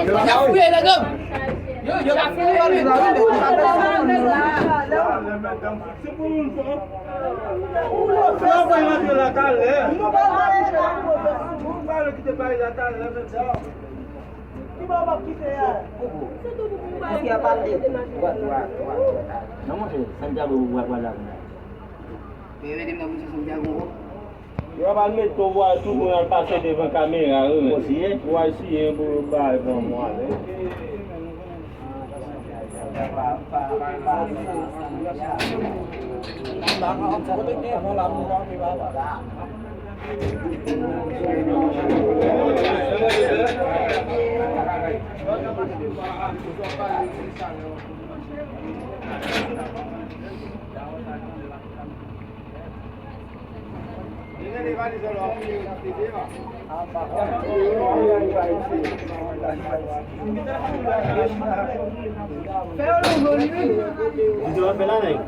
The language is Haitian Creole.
Ya fui là gum. Ya fui là Namun Santiago buat walang. Pwede din naman sa Santiago. Eu vai meter o ar tudo na passei devant câmera, o ar se embora vai vamos lá. Jual bela naik.